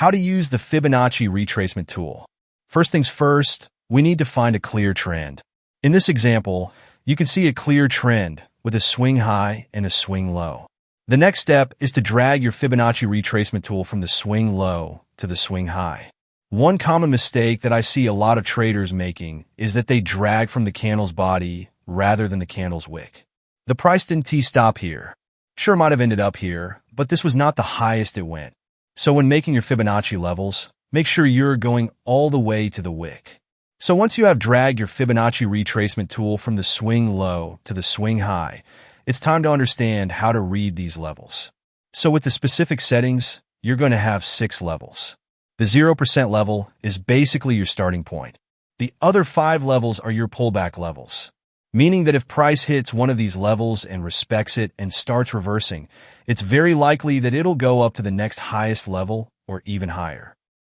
How to use the Fibonacci retracement tool. First things first, we need to find a clear trend. In this example, you can see a clear trend with a swing high and a swing low. The next step is to drag your Fibonacci retracement tool from the swing low to the swing high. One common mistake that I see a lot of traders making is that they drag from the candle's body rather than the candle's wick. The price didn't T-stop here. Sure might have ended up here, but this was not the highest it went. So when making your Fibonacci levels, make sure you're going all the way to the wick. So once you have dragged your Fibonacci retracement tool from the swing low to the swing high, it's time to understand how to read these levels. So with the specific settings, you're going to have 6 levels. The 0% level is basically your starting point. The other 5 levels are your pullback levels, meaning that if price hits one of these levels and respects it and starts reversing, it's very likely that it'll go up to the next highest level or even higher.